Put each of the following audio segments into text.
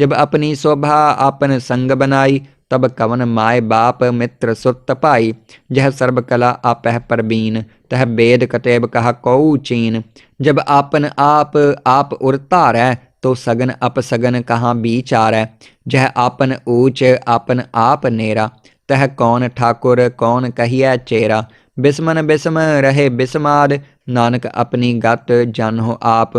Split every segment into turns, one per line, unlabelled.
जब अपनी शोभा आपन संग बनाई, तब कवन माय बाप मित्र सुत पाई। जह सर्ब कला आपह परबीन, तह वेद कतेब कहा कऊ चीन। जब आपन आप उरतारै, तो सगन अपसगन कहाँ बीचारै। जह आपन ऊच आपन आप नेरा, तह कौन ठाकुर कौन कहिए चेरा। बिस्मन बिस्म रहे बिस्माद, नानक अपनी गत जानहो आप।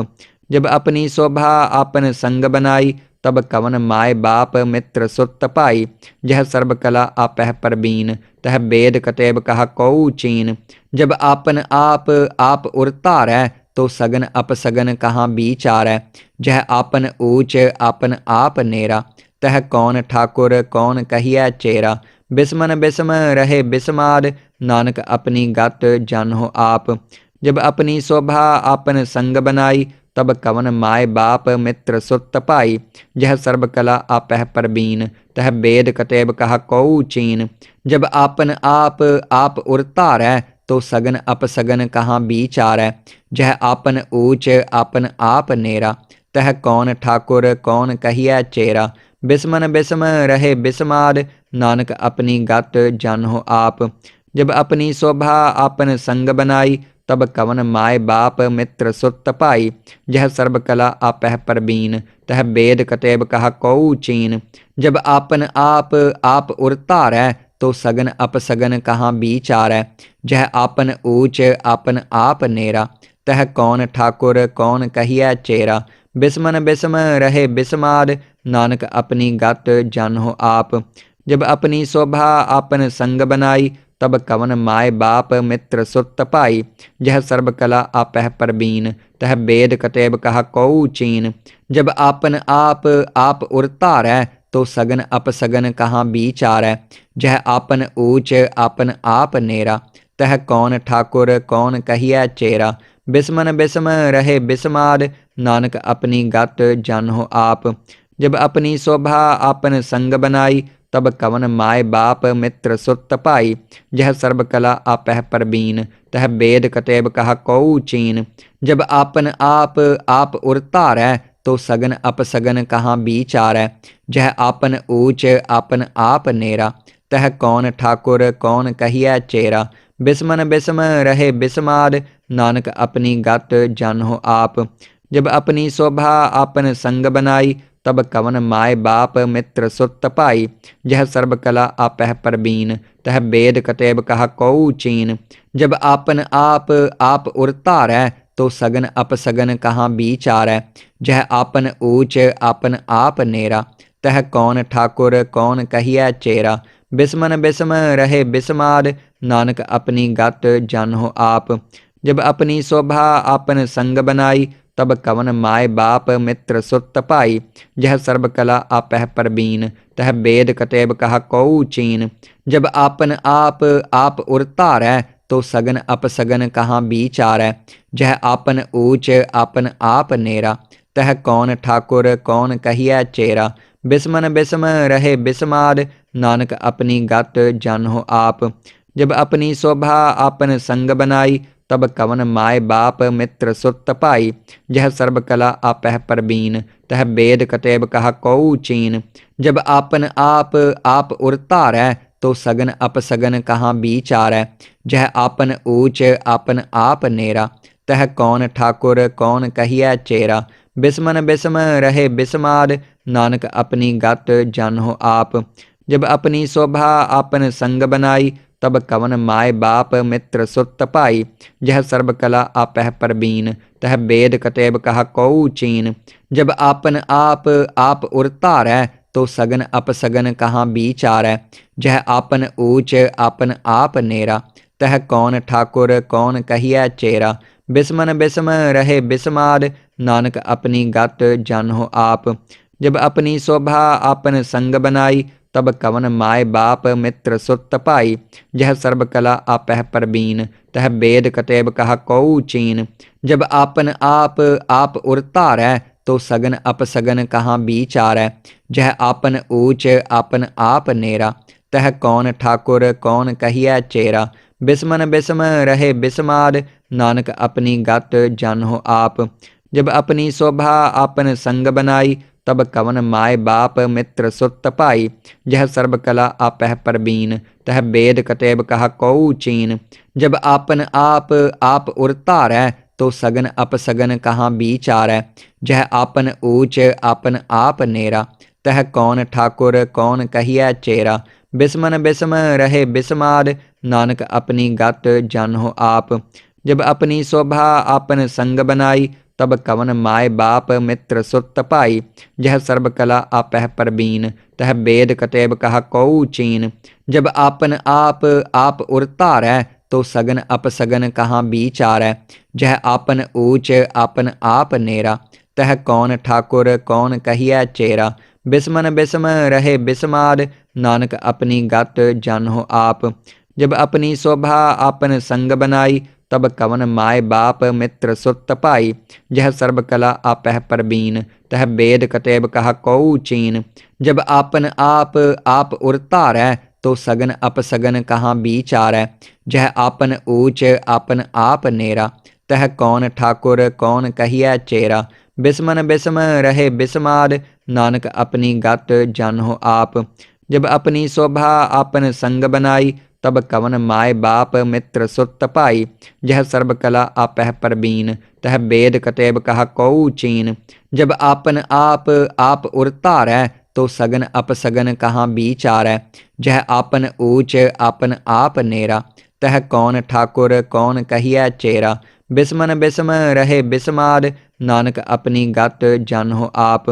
जब अपनी शोभा आपन संग बनाई, तब कवन माय बाप मित्र सुत पाई। जह सर्ब कला आपह परबीन, तह वेद कतेब कहा कऊ चीन। जब आपन आप उरतारै, तो सगन अपसगन कहाँ बीचारै। जह आपन ऊच आपन आप नेरा, तह कौन ठाकुर कौन कहिए चेरा। बिस्मन बिस्म रहे बिस्माद, नानक अपनी गत जानहो आप। जब अपनी शोभा आपन संग बनाई, तब कवन माय बाप मित्र सुत पाई। जह सर्ब कला आपह परबीन, तह वेद कतेब कहा कऊ चीन। जब आपन आप उरतारै, तो सगन अपसगन कहाँ बीचारै। जह आपन ऊच आपन आप नेरा, तह कौन ठाकुर कौन कहिए चेरा। बिस्मन बिस्म रहे बिस्माद, नानक अपनी गत जानहो आप। जब अपनी शोभा आपन संग बनाई, तब कवन माय बाप मित्र सुत पाई। जह सर्ब कला आपह परबीन, तह वेद कतेब कहा कऊ चीन। जब आपन आप उरतारै, तो सगन अपसगन कहाँ बीचारै। जह आपन ऊच आपन आप नेरा, तह कौन ठाकुर कौन कहिए चेरा। बिस्मन बिस्म रहे बिस्माद, नानक अपनी गत जानहो आप। जब अपनी शोभा आपन संग बनाई, तब कवन माय बाप मित्र सुत पाई। जह सर्ब कला आपह परबीन, तह वेद कतेब कहा कऊ चीन। जब आपन आप उरतारै, तो सगन अपसगन कहाँ बीचारै। जह आपन ऊच आपन आप नेरा, तह कौन ठाकुर कौन कहिए चेरा। बिस्मन बिस्म रहे बिस्माद, नानक अपनी गत जानहो आप। जब अपनी शोभा आपन संग बनाई, तब कवन माय बाप मित्र सुत पाई। जह सर्ब कला आपह परबीन, तह वेद कतेब कहा कऊ चीन। जब आपन आप उरतारै, तो सगन अपसगन कहाँ बीचारै। जह आपन ऊच आपन आप नेरा, तह कौन ठाकुर कौन कहिए चेरा। बिस्मन बिस्म रहे बिस्माद, नानक अपनी गत जानहो आप। जब अपनी शोभा आपन संग बनाई, तब कवन माय बाप मित्र सुत पाई। जह सर्ब कला आपह परबीन, तह वेद कतेब कहा कऊ चीन। जब आपन आप उरतारै, तो सगन अपसगन कहाँ बीचारै। जह आपन ऊच आपन आप नेरा, तह कौन ठाकुर कौन कहिए चेरा। बिस्मन बिस्म रहे बिस्माद, नानक अपनी गत जानहो आप। जब अपनी शोभा आपन संग बनाई, तब कवन माय बाप मित्र सुत पाई। जह सर्ब कला आपह परबीन, तह वेद कतेब कहा कऊ चीन। जब आपन आप उरतारै, तो सगन अपसगन कहाँ बीचारै। जह आपन ऊच आपन आप नेरा, तह कौन ठाकुर कौन कहिए चेरा। बिस्मन बिस्म रहे बिस्माद, नानक अपनी गत जानहो आप। जब अपनी शोभा आपन संग बनाई, तब कवन माय बाप मित्र सुत पाई। जह सर्ब कला आपह परबीन, तह वेद कतेब कहा कऊ चीन। जब आपन आप उरतारै, तो सगन अपसगन कहाँ बीचारै। जह आपन ऊच आपन आप नेरा, तह कौन ठाकुर कौन कहिए चेरा। बिस्मन बिस्म रहे बिस्माद, नानक अपनी गत जानहो आप। जब अपनी शोभा आपन संग बनाई, तब कवन माय बाप मित्र सुत पाई। जह सर्ब कला आपह परबीन, तह वेद कतेब कहा कऊ चीन। जब आपन आप उरतारै, तो सगन अपसगन कहाँ बीचारै। जह आपन ऊच आपन आप नेरा, तह कौन ठाकुर कौन कहिए चेरा। बिस्मन बिस्म रहे बिस्माद, नानक अपनी गत जानहो आप। जब अपनी शोभा आपन संग बनाई, तब कवन माय बाप मित्र सुत पाई। जह सर्ब कला आपह परबीन, तह वेद कतेब कहा कऊ चीन। जब आपन आप उरतारै, तो सगन अपसगन कहाँ बीचारै। जह आपन ऊच आपन आप नेरा, तह कौन ठाकुर कौन कहिए चेरा। बिस्मन बिस्म रहे बिस्माद, नानक अपनी गत जानहो आप। जब अपनी शोभा आपन संग बनाई, तब कवन माय बाप मित्र सुत पाई। जह सर्ब कला आपह परबीन तह वेद कतेब कहा कऊ चीन। जब आपन आप उर धारै तो सगन अपसगन कहाँ विचारै। जह आपन ऊच आपन आप नेरा तह कौन ठाकुर कौन कहिए चेरा। बिस्मन बिस्म रहे बिस्माद नानक अपनी गत जानो आप। जब अपनी शोभा आपन संग बनाई तब कवन माय बाप मित्र सुत पाई। जह सर्ब कला आपह परबीन तह वेद कतेब कहा कऊ चीन। जब आपन आप उर धारै तो सगन अपसगन कहाँ विचारै। जह आपन ऊच आपन आप नेरा तह कौन ठाकुर कौन कहिए चेरा। बिस्मन बिस्म रहे बिस्माद नानक अपनी गत जानो आप। जब अपनी शोभा आपन संग बनाई तब कवन माय बाप मित्र सुत पाई। जह सर्ब कला आपह परबीन तह वेद कतेब कहा कऊ चीन। जब आपन आप उर धारै तो सगन अपसगन कहाँ विचारै। जह आपन ऊच आपन आप नेरा तह कौन ठाकुर कौन कहिए चेरा। बिस्मन बिस्म रहे बिस्माद नानक अपनी गत जानो आप। जब अपनी शोभा आपन संग बनाई तब कवन माय बाप मित्र सुत पाई। जह सर्ब कला आपह परबीन तह वेद कतेब कहा कऊ चीन। जब आपन आप उर धारै तो सगन अपसगन कहाँ विचारै। जह आपन ऊच आपन आप नेरा तह कौन ठाकुर कौन कहिए चेरा। बिस्मन बिस्म रहे बिस्माद नानक अपनी गत जानो आप।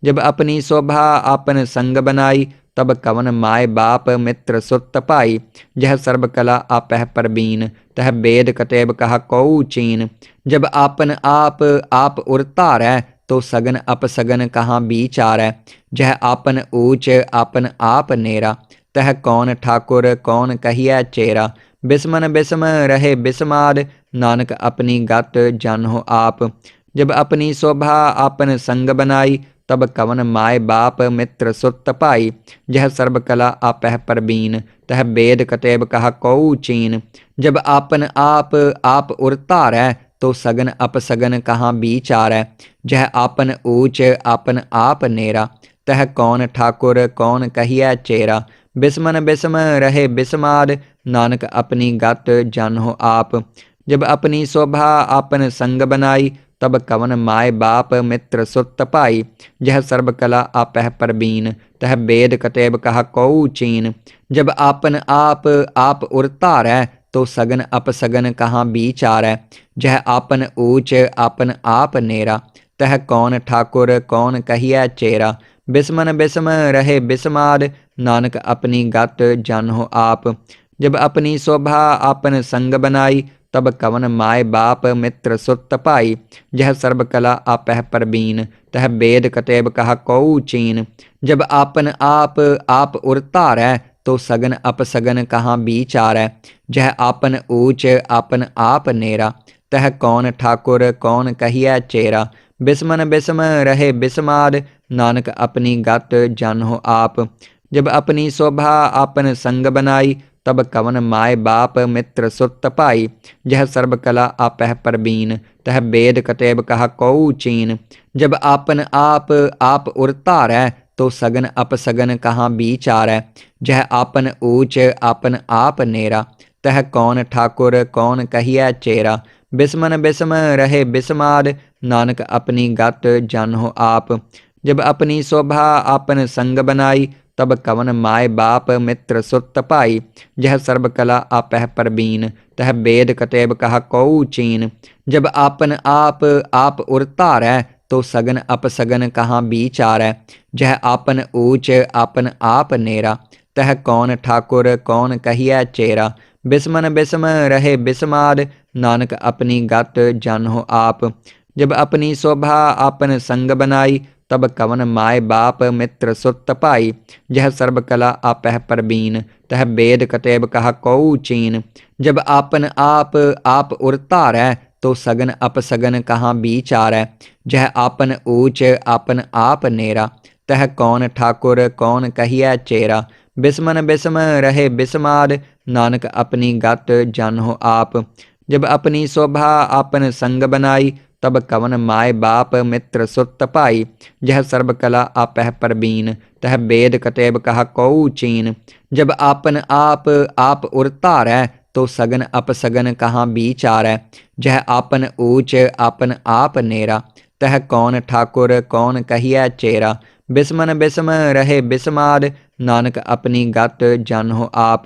जब अपनी शोभा आपन संग बनाई तब कवन माय बाप मित्र सुत पाई। जह सर्ब कला आपह परबीन तह वेद कतेब कहा कऊ चीन। जब आपन आप उर धारै तो सगन अपसगन कहाँ विचारै। जह आपन ऊच आपन आप नेरा तह कौन ठाकुर कौन कहिए चेरा। बिस्मन बिस्म रहे बिस्माद नानक अपनी गत जानो आप। जब अपनी शोभा आपन संग बनाई तब कवन माय बाप मित्र सुत पाई। जह सर्ब कला आपह परबीन तह वेद कतेब कहा कऊ चीन। जब आपन आप उर धारै तो सगन अपसगन कहाँ विचारै। जह आपन ऊच आपन आप नेरा तह कौन ठाकुर कौन कहिए चेरा। बिस्मन बिस्म रहे बिस्माद नानक अपनी गत जानो आप। जब अपनी शोभा आपन संग बनाई तब कवन माय बाप मित्र सुत पाई। जह सर्ब कला आपह परबीन तह वेद कतेब कहा कऊ चीन। जब आपन आप उर धारै तो सगन अपसगन कहाँ विचारै। जह आपन ऊच आपन आप नेरा तह कौन ठाकुर कौन कहिए चेरा। बिस्मन बिस्म रहे बिस्माद नानक अपनी गत जानो आप। जब अपनी शोभा आपन संग बनाई तब कवन माय बाप मित्र सुत पाई। जह सर्ब कला आपह परबीन तह वेद कतेब कहा कऊ चीन। जब आपन आप उर धारै तो सगन अपसगन कहाँ विचारै। जह आपन ऊच आपन आप नेरा तह कौन ठाकुर कौन कहिए चेरा। बिस्मन बिस्म रहे बिस्माद नानक अपनी गत जानो आप। जब अपनी शोभा आपन संग बनाई तब कवन माय बाप मित्र सुत पाई। जह सर्ब कला आपह परबीन तह वेद कतेब कहा कऊ चीन। जब आपन आप उर धारै तो सगन अपसगन कहाँ विचारै। जह आपन ऊच आपन आप नेरा तह कौन ठाकुर कौन कहिए चेरा। बिस्मन बिस्म रहे बिस्माद नानक अपनी गत जानो आप। जब अपनी शोभा आपन संग बनाई तब कवन माय बाप मित्र सुत पाई। जह सर्ब कला आपह परबीन तह वेद कतेब कहा कऊ चीन। जब आपन आप उर धारै तो सगन अपसगन कहाँ विचारै। जह आपन ऊच आपन आप नेरा तह कौन ठाकुर कौन कहिए चेरा। बिस्मन बिस्म रहे बिस्माद नानक अपनी गत जानो आप। जब अपनी शोभा आपन संग बनाई तब कवन माय बाप मित्र सुत पाई। जह सर्ब कला आपह परबीन तह वेद कतेब कहा कऊ चीन। जब आपन आप उर धारै तो सगन अपसगन कहाँ विचारै। जह आपन ऊच आपन आप नेरा तह कौन ठाकुर कौन कहिए चेरा। बिस्मन बिस्म रहे बिस्माद नानक अपनी गत जानो आप। जब अपनी शोभा आपन संग बनाई तब कवन माय बाप मित्र सुत पाई। जह सर्ब कला आपह परबीन तह वेद कतेब कहा कऊ चीन। जब आपन आप उर धारै तो सगन अपसगन कहाँ विचारै। जह आपन ऊच आपन आप नेरा तह कौन ठाकुर कौन कहिए चेरा। बिस्मन बिस्म रहे बिस्माद नानक अपनी गत जानहो आप।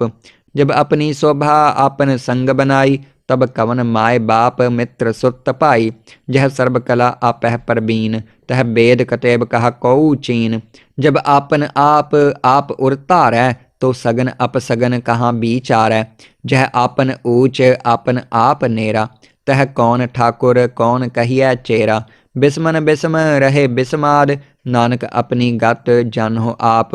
जब अपनी शोभा आपन संग बनाई तब कवन माय बाप मित्र सुत पाई। जह सर्ब कला आपह परबीन तह वेद कतेब कहा कऊ चीन। जब आपन आप उर धारै तो सगन अपसगन कहाँ विचारै। जह आपन ऊच आपन आप नेरा तह कौन ठाकुर कौन कहिए चेरा। बिस्मन बिस्म रहे बिस्माद नानक अपनी गत जानहो आप।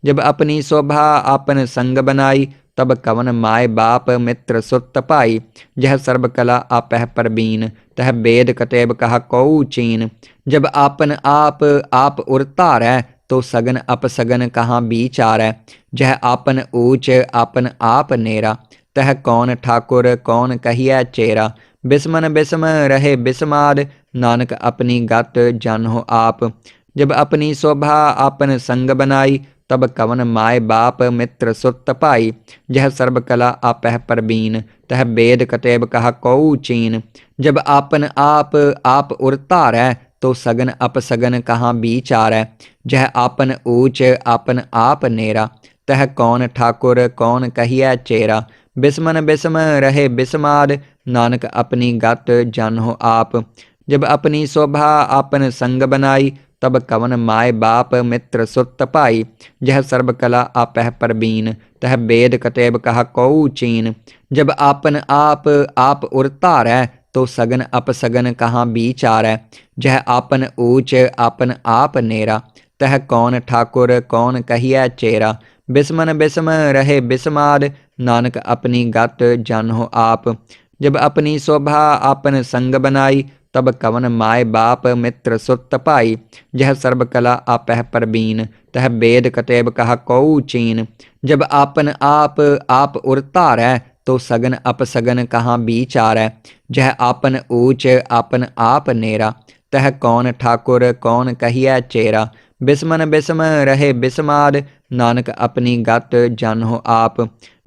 जब अपनी शोभा आपन संग बनाई तब कवन माय बाप मित्र सुत पाई। जह सर्ब कला आपह परबीन तह वेद कतेब कहा कऊ चीन। जब आपन आप उर धारै तो सगन अपसगन कहाँ विचारै। जह आपन ऊच आपन आप नेरा तह कौन ठाकुर कौन कहिए चेरा। बिस्मन बिस्म रहे बिस्माद नानक अपनी गत जानहो आप। जब अपनी शोभा आपन संग बनाई तब कवन माय बाप मित्र सुत पाई। जह सर्ब कला आपह परबीन तह वेद कतेब कहा कऊ चीन। जब आपन आप उर धारै तो सगन अपसगन कहाँ विचारै। जह आपन ऊच आपन आप नेरा तह कौन ठाकुर कौन कहिए चेरा। बिस्मन बिस्म रहे बिस्माद नानक अपनी गत जानहो आप। जब अपनी शोभा आपन संग बनाई तब कवन माय बाप मित्र सुत पाई। जह सर्ब कला आपह परबीन तह वेद कतेब कहा कऊ चीन। जब आपन आप उर धारै तो सगन अपसगन कहाँ विचारै। जह आपन ऊच आपन आप नेरा तह कौन ठाकुर कौन कहिए चेरा। बिस्मन बिस्म रहे बिस्माद नानक अपनी गत जानहो आप। जब अपनी शोभा आपन संग बनाई तब कवन माय बाप मित्र सुत पाई। जह सर्ब कला आपह परबीन तह वेद कतेब कहा कऊ चीन। जब आपन आप उर धारै तो सगन अपसगन कहाँ विचारै। जह आपन ऊच आपन आप नेरा तह कौन ठाकुर कौन कहिए चेरा। बिस्मन बिस्म रहे बिस्माद नानक अपनी गत जानहो आप।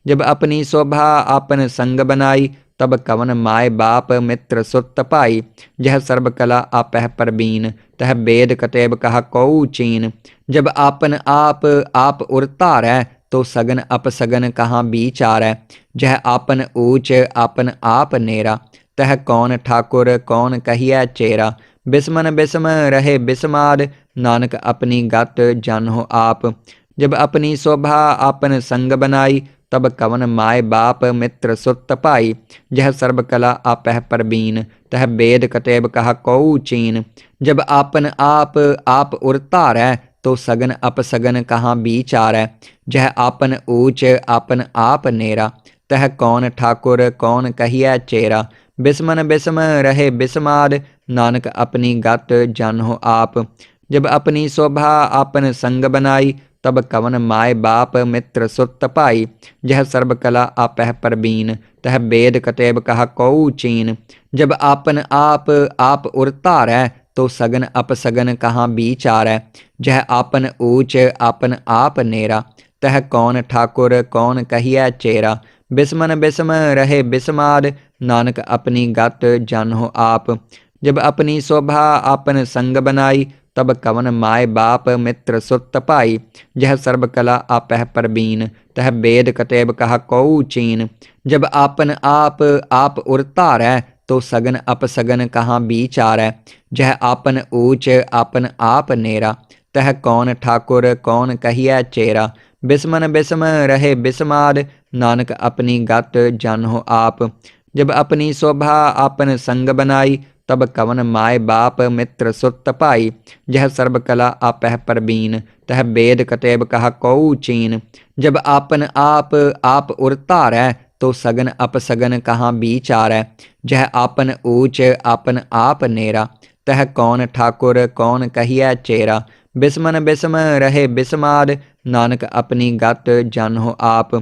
जब अपनी शोभा आपन संग बनाई तब कवन माय बाप मित्र सुत पाई। जह सर्ब कला आपह परबीन तह वेद कतेब कहा कऊ चीन। जब आपन आप उर धारै तो सगन अपसगन कहाँ विचारै। जह आपन ऊच आपन आप नेरा तह कौन ठाकुर कौन कहिए चेरा। बिस्मन बिस्म रहे बिस्माद नानक अपनी गत जानहो आप। जब अपनी शोभा आपन संग बनाई तब कवन माय बाप मित्र सुत पाई। जह सर्ब कला आपह परबीन तह वेद कतेब कहा कऊ चीन। जब आपन आप उर धारै तो सगन अपसगन कहाँ विचारै। जह आपन ऊच आपन आप नेरा तह कौन ठाकुर कौन कहिए चेरा। बिस्मन बिस्म रहे बिस्माद नानक अपनी गत जानहो आप। जब अपनी शोभा आपन संग बनाई तब कवन माय बाप मित्र सुत पाई। जह सर्ब कला आपह परबीन तह वेद कतेब कहा कऊ चीन। जब आपन आप उर धारै तो सगन अपसगन कहाँ विचारै। जह आपन ऊच आपन आप नेरा तह कौन ठाकुर कौन कहिए चेरा। बिस्मन बिस्म रहे बिस्माद नानक अपनी गत जानहो आप। जब अपनी शोभा आपन संग बनाई तब कवन माय बाप मित्र सुत पाई। जह सर्ब कला आपह परबीन तह वेद कतेब कहा कऊ चीन। जब आपन आप उर धारै तो सगन अपसगन कहाँ विचारै। जह आपन ऊच आपन आप नेरा तह कौन ठाकुर कौन कहिए चेरा। बिस्मन बिस्म रहे बिस्माद नानक अपनी गत जानहो आप। जब अपनी शोभा आपन संग बनाई तब कवन माय बाप मित्र सुत पाई। जह सर्ब कला आपह परबीन तह वेद कतेब कहा कऊ चीन। जब आपन आप उर धारै तो सगन अपसगन कहाँ विचारै। जह आपन ऊच आपन आप नेरा तह कौन ठाकुर कौन कहिए चेरा। बिस्मन बिस्म रहे बिस्माद नानक अपनी गत जानहो आप।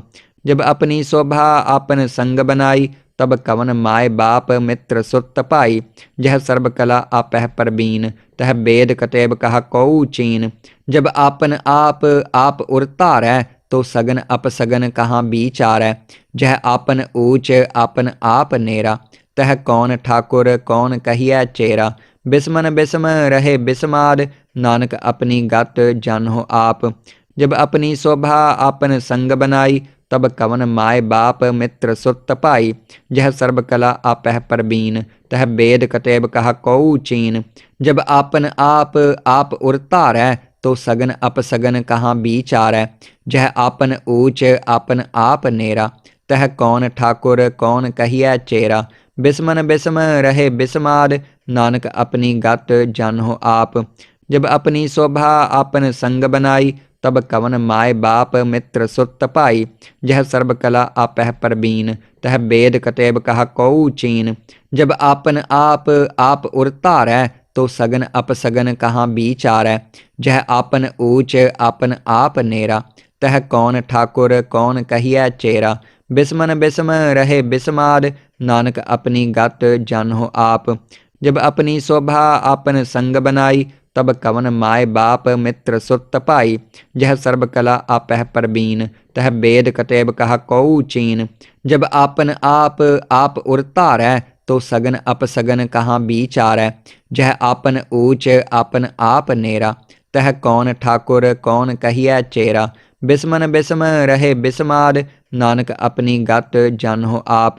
जब अपनी शोभा आपन संग बनाई तब कवन माय बाप मित्र सुत पाई। जह सर्ब कला आपह परबीन तह वेद कतेब कहा कऊ चीन। जब आपन आप उर धारै तो सगन अपसगन कहाँ विचारै। जह आपन ऊच आपन आप नेरा तह कौन ठाकुर कौन कहिए चेरा। बिस्मन बिस्म रहे बिस्माद नानक अपनी गत जानो आप। जब अपनी शोभा आपन संग बनाई तब कवन माय बाप मित्र सुत पाई। जह सर्ब कला आपह परबीन तह वेद कतेब कहा कऊ चीन। जब आपन आप उर धारै तो सगन अपसगन कहाँ विचारै। जह आपन ऊच आपन आप नेरा तह कौन ठाकुर कौन कहिए चेरा। बिस्मन बिस्म रहे बिस्माद नानक अपनी गत जानो आप। जब अपनी शोभा आपन संग बनाई तब कवन माय बाप मित्र सुत पाई। जह सर्ब कला आपह परबीन तह वेद कतेब कहा कऊ चीन। जब आपन आप उर धारै तो सगन अपसगन कहाँ विचारै। जह आपन ऊच आपन आप नेरा तह कौन ठाकुर कौन कहिए चेरा। बिस्मन बिस्म रहे बिस्माद नानक अपनी गत जानो आप। जब अपनी शोभा आपन संग बनाई तब कवन माय बाप मित्र सुत पाई। जह सर्ब कला आपह परबीन तह वेद कतेब कहा कऊ चीन। जब आपन आप उर धारै तो सगन अपसगन कहाँ विचारै। जह आपन ऊच आपन आप नेरा तह कौन ठाकुर कौन कहिए चेरा। बिस्मन बिस्म रहे बिस्माद नानक अपनी गत जानो आप।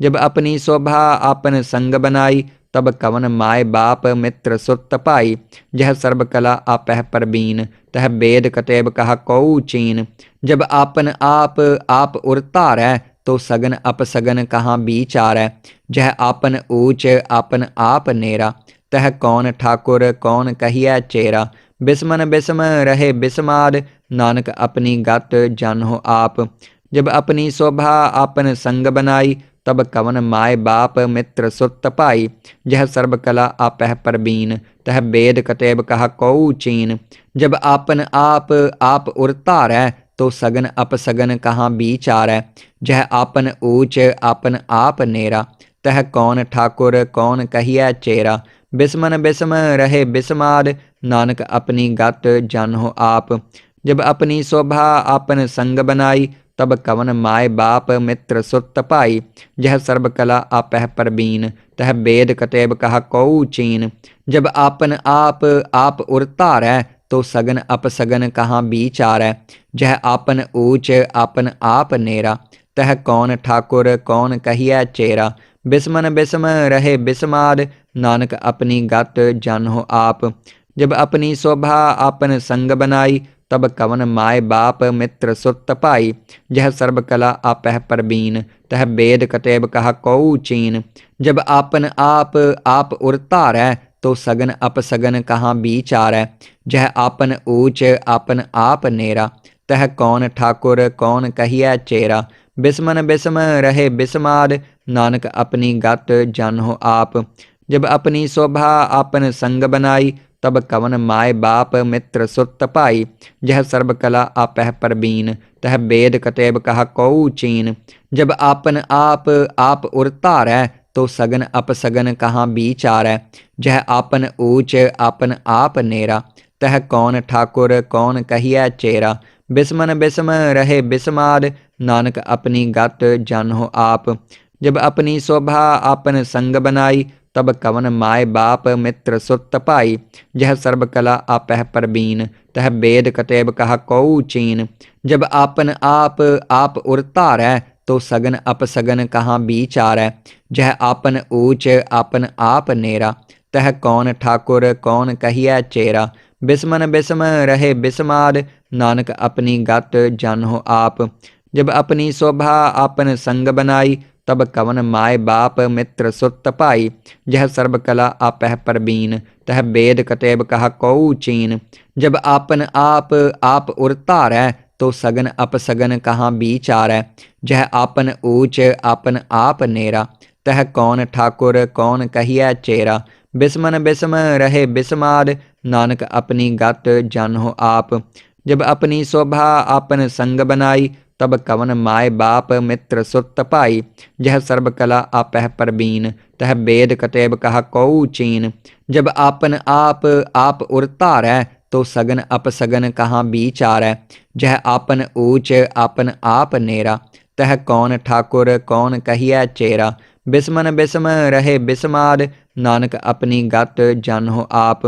जब अपनी शोभा आपन संग बनाई तब कवन माय बाप मित्र सुत पाई। जह सर्ब कला आपह परबीन तह वेद कतेब कहा कऊ चीन। जब आपन आप उर धारै तो सगन अपसगन कहाँ विचारै। जह आपन ऊच आपन आप नेरा तह कौन ठाकुर कौन कहिए चेरा। बिस्मन बिस्म रहे बिस्माद नानक अपनी गत जानो आप। जब अपनी शोभा आपन संग बनाई तब कवन माय बाप मित्र सुत पाई। जह सर्ब कला आपह परबीन तह वेद कतेब कहा कऊ चीन। जब आपन आप उर धारै तो सगन अपसगन कहाँ विचारै। जह आपन ऊच आपन आप नेरा तह कौन ठाकुर कौन कहिए चेरा। बिस्मन बिस्म रहे बिस्माद नानक अपनी गत जानो आप। जब अपनी शोभा आपन संग बनाई तब कवन माय बाप मित्र सुत पाई। जह सर्ब कला आपह परबीन तह वेद कतेब कहा कऊ चीन। जब आपन आप उर धारै तो सगन अपसगन कहाँ विचारै। जह आपन ऊच आपन आप नेरा तह कौन ठाकुर कौन कहिए चेरा। बिस्मन बिस्म रहे बिस्माद नानक अपनी गत जानो आप। जब अपनी शोभा आपन संग बनाई तब कवन माय बाप मित्र सुत पाई। जह सर्ब कला आपह परबीन तह वेद कतेब कहा कऊ चीन। जब आपन आप उर धारै तो सगन अपसगन कहाँ विचारै। जह आपन ऊच आपन आप नेरा तह कौन ठाकुर कौन कहिए चेरा। बिस्मन बिस्म रहे बिस्माद नानक अपनी गत जानो आप। जब अपनी शोभा आपन संग बनाई तब कवन माय बाप मित्र सुत पाई। जह सर्ब कला आपह परबीन तह वेद कतेब कहा कऊ चीन। जब आपन आप उर धारै तो सगन अपसगन कहाँ विचारै। जह आपन ऊच आपन आप नेरा तह कौन ठाकुर कौन कहिए चेरा। बिस्मन बिस्म रहे बिस्माद नानक अपनी गत जानो आप। जब अपनी शोभा आपन संग बनाई तब कवन माय बाप मित्र सुत पाई। जह सर्ब कला आपह परबीन तह वेद कतेब कहा कऊ चीन। जब आपन आप उर धारै तो सगन अपसगन कहाँ विचारै। जह आपन ऊच आपन आप नेरा तह कौन ठाकुर कौन कहिए चेरा। बिस्मन बिस्म रहे बिस्माद नानक अपनी गत जानो आप। जब अपनी शोभा आपन संग बनाई तब कवन माय बाप मित्र सुत पाई। जह सर्ब कला आपह परबीन तह वेद कतेब कहा कऊ चीन। जब आपन आप उर धारै तो सगन अपसगन कहाँ विचारै। जह आपन ऊच आपन आप नेरा तह कौन ठाकुर कौन कहिए चेरा। बिस्मन बिस्म रहे बिस्माद नानक अपनी गत जानो आप। जब अपनी शोभा आपन संग बनाई तब कवन माय बाप मित्र सुत पाई। जह सर्ब कला आपह परबीन तह वेद कतेब कहा कऊ चीन। जब आपन आप उर धारै तो सगन अपसगन कहाँ विचारै। जह आपन ऊच आपन आप नेरा तह कौन ठाकुर कौन कहिए चेरा। बिस्मन बिस्म रहे बिस्माद नानक अपनी गत जानहो आप।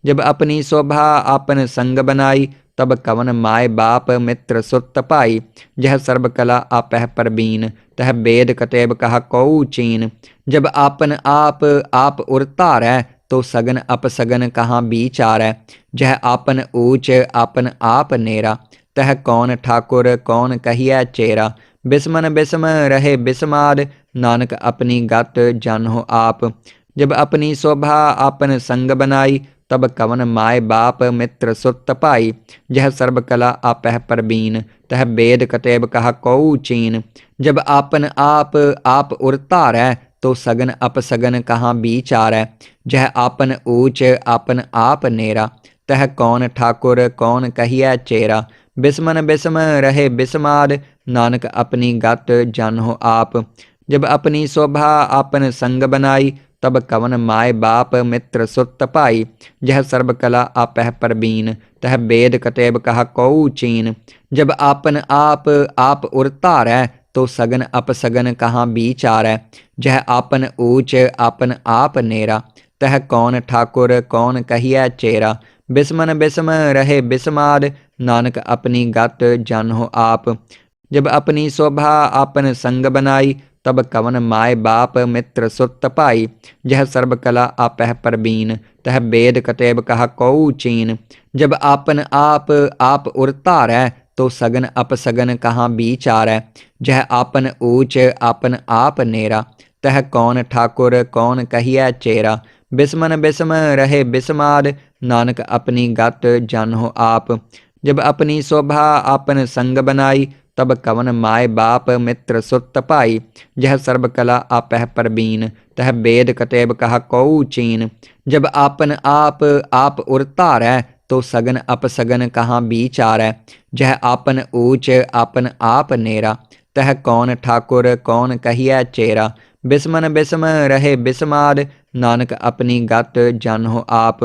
जब अपनी शोभा आपन संग बनाई तब कवन माय बाप मित्र सुत पाई। जह सर्ब कला आपह परबीन तह वेद कतेब कहा कऊ चीन। जब आपन आप उर धारै तो सगन अपसगन कहाँ विचारै। जह आपन ऊच आपन आप नेरा तह कौन ठाकुर कौन कहिए चेरा। बिस्मन बिस्म रहे बिस्माद नानक अपनी गत जानहो आप। जब अपनी शोभा आपन संग बनाई तब कवन माय बाप मित्र सुत पाई। जह सर्ब कला आपह परबीन तह वेद कतेब कहा कऊ चीन। जब आपन आप उर धारै तो सगन अपसगन कहाँ विचारै। जह आपन ऊच आपन आप नेरा तह कौन ठाकुर कौन कहिए चेरा। बिस्मन बिस्म रहे बिस्माद नानक अपनी गत जानहो आप। जब अपनी शोभा आपन संग बनाई तब कवन माय बाप मित्र सुत पाई। जह सर्ब कला आपह परबीन तह वेद कतेब कहा कऊ चीन। जब आपन आप उर धारै तो सगन अपसगन कहाँ विचारै। जह आपन ऊच आपन आप नेरा तह कौन ठाकुर कौन कहिए चेरा। बिस्मन बिस्म रहे बिस्माद नानक अपनी गत जानहो आप। जब अपनी शोभा आपन संग बनाई तब कवन माय बाप मित्र सुत पाई। जह सर्ब कला आपह परबीन तह वेद कतेब कहा कऊ चीन। जब आपन आप उर धारै तो सगन अपसगन कहाँ विचारै। जह आपन ऊच आपन आप नेरा तह कौन ठाकुर कौन कहिए चेरा। बिस्मन बिस्म रहे बिस्माद नानक अपनी गत जानहो आप। जब अपनी शोभा आपन संग बनाई तब कवन माय बाप मित्र सुत पाई। जह सर्ब कला आपह परबीन तह वेद कतेब कहा कऊ चीन। जब आपन आप उर धारै तो सगन अपसगन कहाँ विचारै। जह आपन ऊच आपन आप नेरा तह कौन ठाकुर कौन कहिए चेरा। बिस्मन बिस्म रहे बिस्माद नानक अपनी गत जानहो आप।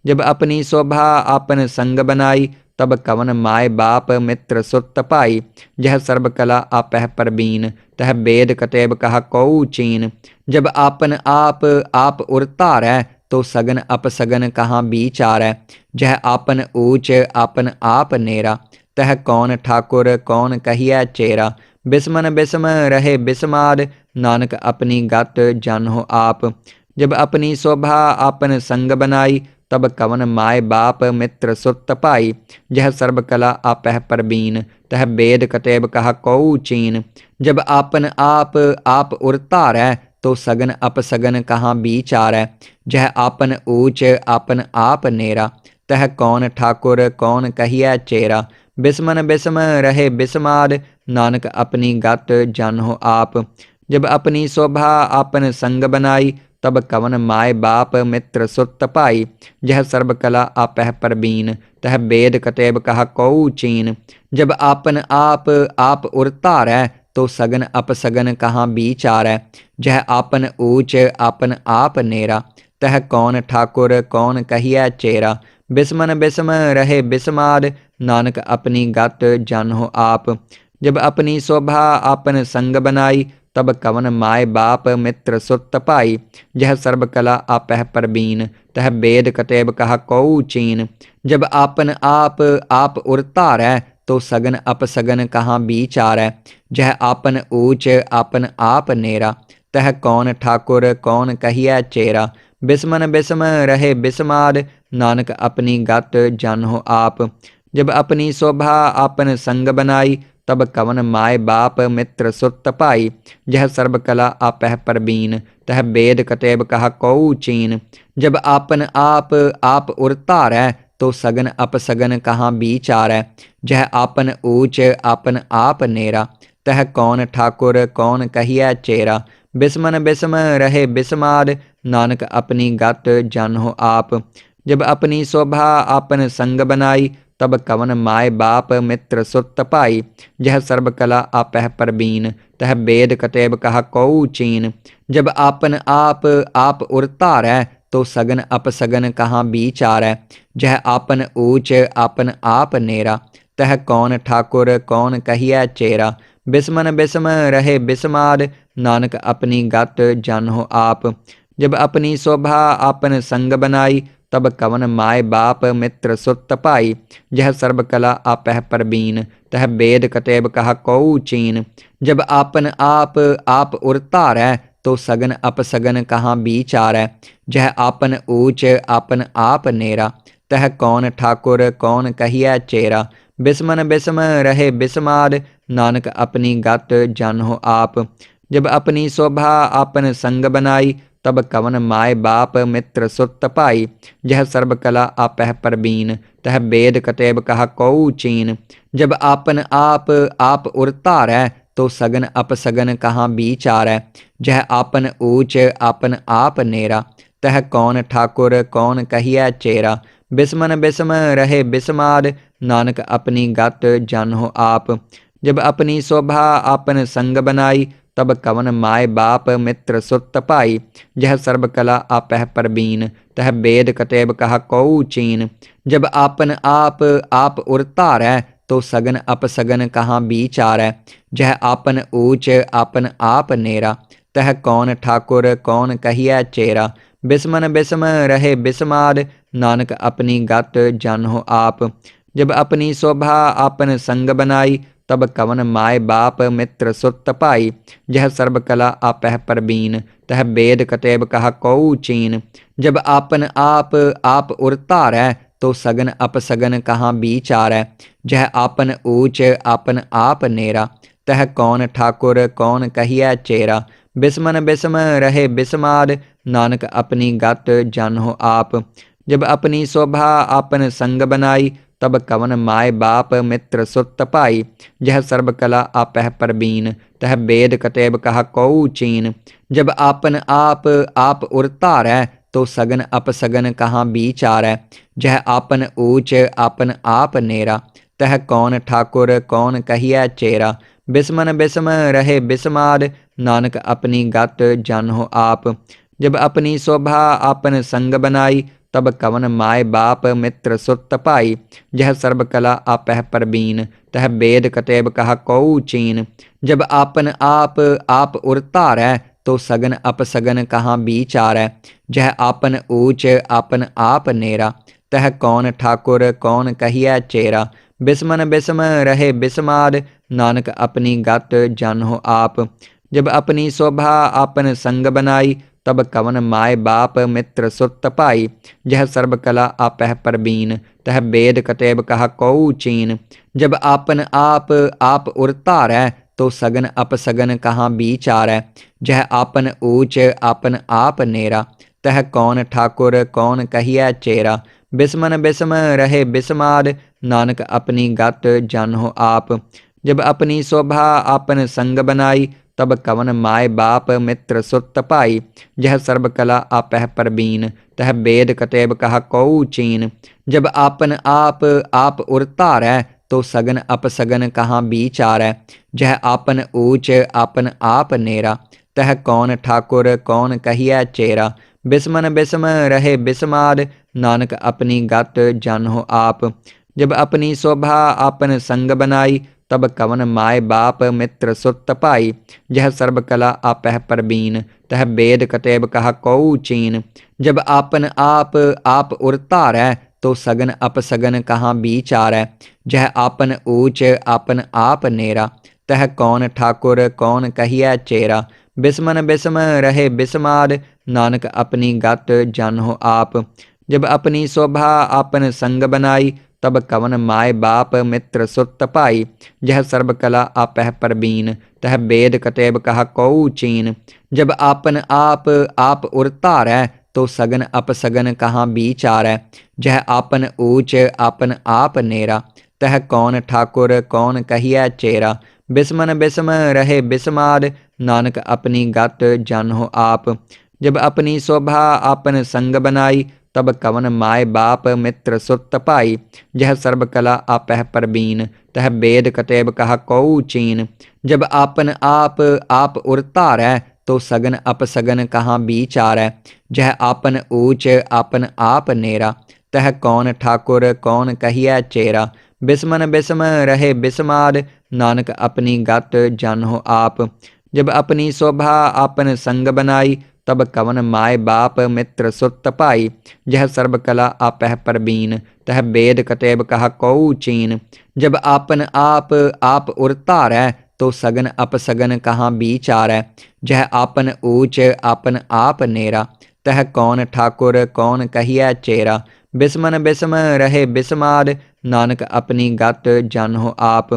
जब अपनी शोभा आपन संग बनाई तब कवन माय बाप मित्र सुत पाई। जह सर्ब कला आपह परबीन तह वेद कतेब कहा कऊ चीन। जब आपन आप उर धारै तो सगन अपसगन कहाँ विचारै। जह आपन ऊच आपन आप नेरा तह कौन ठाकुर कौन कहिए चेरा। बिस्मन बिस्म रहे बिस्माद नानक अपनी गत जानहो आप। जब अपनी शोभा आपन संग बनाई तब कवन माय बाप मित्र सुत पाई। जह सर्ब कला आपह परबीन तह वेद कतेब कहा कऊ चीन। जब आपन आप उर धारै तो सगन अपसगन कहाँ विचारै। जह आपन ऊच आपन आप नेरा तह कौन ठाकुर कौन कहिए चेरा। बिस्मन बिस्म रहे बिस्माद नानक अपनी गत जानहो आप। जब अपनी शोभा आपन संग बनाई तब कवन माय बाप मित्र सुत पाई। जह सर्ब कला आपह परबीन तह वेद कतेब कहा कऊ चीन। जब आपन आप उर धारै तो सगन अपसगन कहाँ विचारै। जह आपन ऊच आपन आप नेरा तह कौन ठाकुर कौन कहिए चेरा। बिस्मन बिस्म रहे बिस्माद नानक अपनी गत जानहो आप। जब अपनी शोभा आपन संग बनाई तब कवन माय बाप मित्र सुत पाई। जह सर्ब कला आपह परबीन तह वेद कतेब कहा कऊ चीन। जब आपन आप उर धारै तो सगन अपसगन कहाँ विचारै। जह आपन ऊच आपन आप नेरा तह कौन ठाकुर कौन कहिए चेरा। बिस्मन बिस्म रहे बिस्माद नानक अपनी गत जानहो आप। जब अपनी शोभा आपन संग बनाई तब कवन माय बाप मित्र सुत पाई। जह सर्ब कला आपह परबीन तह वेद कतेब कहा कऊ चीन। जब आपन आप उर धारै तो सगन अपसगन कहाँ विचारै। जह आपन ऊच आपन आप नेरा तह कौन ठाकुर कौन कहिए चेरा। बिस्मन बिस्म रहे बिस्माद नानक अपनी गत जानहो आप। जब अपनी शोभा आपन संग बनाई तब कवन माय बाप मित्र सुत पाई। जह सर्ब कला आपह परबीन तह वेद कतेब कहा कऊ चीन। जब आपन आप उर धारै तो सगन अपसगन कहाँ विचारै। जह आपन ऊच आपन आप नेरा तह कौन ठाकुर कौन कहिए चेरा। बिस्मन बिस्म रहे बिस्माद नानक अपनी गत जानो आप। जब अपनी शोभा आपन संग बनाई तब कवन माय बाप मित्र सुत पाई। जह सर्ब कला आपह परबीन तह वेद कतेब कहा कऊ चीन। जब आपन आप उर धारै तो सगन अपसगन कहाँ विचारै। जह आपन ऊच आपन आप नेरा तह कौन ठाकुर कौन कहिए चेरा। बिस्मन बिस्म रहे बिस्माद नानक अपनी गत जानो आप। जब अपनी शोभा आपन संग बनाई तब कवन माय बाप मित्र सुत पाई। जह सर्ब कला आपह परबीन तह वेद कतेब कहा कऊ चीन। जब आपन आप उर धारै तो सगन अपसगन कहाँ विचारै। जह आपन ऊच आपन आप नेरा तह कौन ठाकुर कौन कहिए चेरा। बिस्मन बिस्म रहे बिस्माद नानक अपनी गत जानो आप। जब अपनी शोभा आपन संग बनाई तब कवन माय बाप मित्र सुत पाई। जह सर्ब कला आपह परबीन तह वेद कतेब कहा कऊ चीन। जब आपन आप उर धारै तो सगन अपसगन कहाँ विचारै। जह आपन ऊच आपन आप नेरा तह कौन ठाकुर कौन कहिए चेरा। बिस्मन बिस्म रहे बिस्माद नानक अपनी गत जानो आप। जब अपनी शोभा आपन संग बनाई तब कवन माय बाप मित्र सुत पाई। जह सर्ब कला आपह परबीन तह वेद कतेब कहा कऊ चीन। जब आपन आप उर धारै तो सगन अपसगन कहाँ विचारै। जह आपन ऊच आपन आप नेरा तह कौन ठाकुर कौन कहिए चेरा। बिस्मन बिस्म रहे बिस्माद नानक अपनी गत जानो आप। जब अपनी शोभा आपन संग बनाई तब कवन माय बाप मित्र सुत पाई। जह सर्ब कला आपह परबीन तह वेद कतेब कहा कऊ चीन। जब आपन आप उर धारै तो सगन अपसगन कहाँ विचारै। जह आपन ऊच आपन आप नेरा तह कौन ठाकुर कौन कहिए चेरा। बिस्मन बिस्म रहे बिस्माद नानक अपनी गत जानो आप। जब अपनी शोभा आपन संग बनाई तब कवन माय बाप मित्र सुत पाई। जह सर्ब कला आपह परबीन तह वेद कतेब कहा कऊ चीन। जब आपन आप उर धारै तो सगन अपसगन कहाँ विचारै। जह आपन ऊच आपन आप नेरा तह कौन ठाकुर कौन कहिए चेरा। बिस्मन बिस्म रहे बिस्माद नानक अपनी गत जानो आप। जब अपनी शोभा आपन संग बनाई तब कवन माय बाप मित्र सुत पाई। जह सर्ब कला आपह परबीन तह वेद कतेब कहा कऊ चीन। जब आपन आप उर धारै तो सगन अपसगन कहाँ विचारै। जह आपन ऊच आपन आप नेरा तह कौन ठाकुर कौन कहिए चेरा। बिस्मन बिस्म रहे बिस्माद नानक अपनी गत जानो आप। जब अपनी शोभा आपन संग बनाई तब कवन माय बाप मित्र सुत पाई। जह सर्ब कला आपह परबीन तह वेद कतेब कहा कऊ चीन। जब आपन आप उर धारै तो सगन अपसगन कहाँ विचारै। जह आपन ऊच आपन आप नेरा तह कौन ठाकुर कौन कहिए चेरा। बिस्मन बिस्म रहे बिस्माद नानक अपनी गत जानो आप। जब अपनी शोभा आपन संग बनाई तब कवन माय बाप मित्र सुत पाई। जह सर्ब कला आपह परबीन तह वेद कतेब कहा कऊ चीन। जब आपन आप उर धारै तो सगन अपसगन कहाँ विचारै। जह आपन ऊच आपन आप नेरा तह कौन ठाकुर कौन कहिए चेरा। बिस्मन बिस्म रहे बिस्माद नानक अपनी गत जानो आप। जब अपनी शोभा आपन संग बनाई तब कवन माय बाप मित्र सुत पाई। जह सर्ब कला आपह परबीन तह वेद कतेब कहा कऊ चीन। जब आपन आप उर धारै तो सगन अपसगन कहाँ विचारै। जह आपन ऊच आपन आप नेरा तह कौन ठाकुर कौन कहिए चेरा। बिस्मन बिस्म रहे बिस्माद नानक अपनी गत जानो आप। जब अपनी शोभा आपन संग बनाई तब कवन माय बाप मित्र सुत पाई। जह सर्ब कला आपह परबीन तह वेद कतेब कहा कऊ चीन। जब आपन आप उर धारै तो सगन अपसगन कहाँ विचारै। जह आपन ऊच आपन आप नेरा तह कौन ठाकुर कौन कहिए चेरा। बिस्मन बिस्म रहे बिस्माद नानक अपनी गत जानहो आप। जब अपनी शोभा आपन संग बनाई तब कवन माय बाप मित्र सुत पाई। जह सर्ब कला आपह परबीन तह वेद कतेब कहा कऊ चीन। जब आपन आप उर धारै तो सगन अपसगन कहाँ विचारै। जह आपन ऊच आपन आप नेरा तह कौन ठाकुर कौन कहिए चेरा। बिस्मन बिस्म रहे बिस्माद नानक अपनी गत जानहो आप।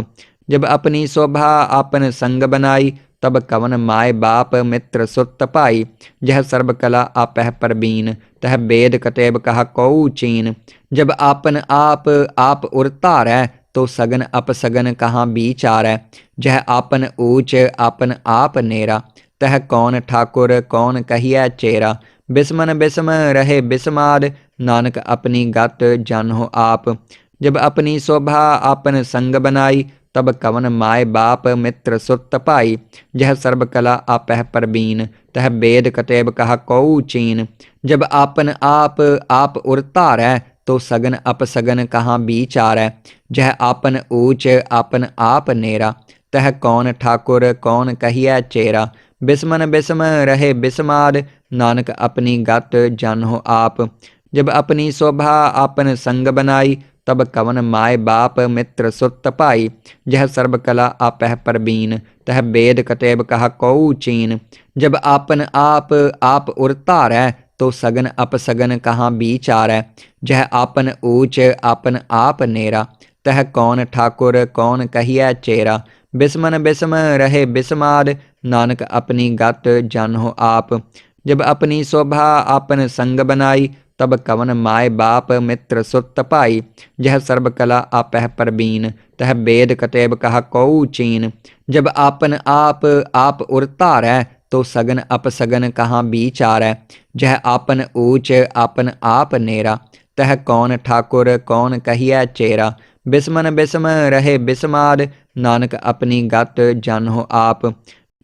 जब अपनी शोभा आपन संग बनाई तब कवन माय बाप मित्र सुत पाई। जह सर्ब कला आपह परबीन तह वेद कतेब कहा कऊ चीन। जब आपन आप उर धारै तो सगन अपसगन कहाँ विचारै। जह आपन ऊच आपन आप नेरा तह कौन ठाकुर कौन कहिए चेरा। बिस्मन बिस्म रहे बिस्माद नानक अपनी गत जानहो आप। जब अपनी शोभा आपन संग बनाई तब कवन माय बाप मित्र सुत पाई। जह सर्ब कला आपह परबीन तह वेद कतेब कहा कऊ चीन। जब आपन आप उर धारै तो सगन अपसगन कहाँ विचारै। जह आपन ऊच आपन आप नेरा तह कौन ठाकुर कौन कहिए चेरा। बिस्मन बिस्म रहे बिस्माद नानक अपनी गत जानहो आप। जब अपनी शोभा आपन संग बनाई तब कवन माय बाप मित्र सुत पाई। जह सर्ब कला आपह परबीन तह वेद कतेब कहा कऊ चीन। जब आपन आप उर धारै तो सगन अपसगन कहाँ विचारै। जह आपन ऊच आपन आप नेरा तह कौन ठाकुर कौन कहिए चेरा। बिस्मन बिस्म रहे बिस्माद नानक अपनी गत जानहो आप। जब अपनी शोभा आपन संग बनाई तब कवन माय बाप मित्र सुत पाई। जह सर्ब कला आपह परबीन तह वेद कतेब कहा कऊ चीन। जब आपन आप उर धारै तो सगन अपसगन कहाँ विचारै। जह आपन ऊच आपन आप नेरा तह कौन ठाकुर कौन कहिए चेरा। बिस्मन बिस्म रहे बिस्माद नानक अपनी गत जानहो आप।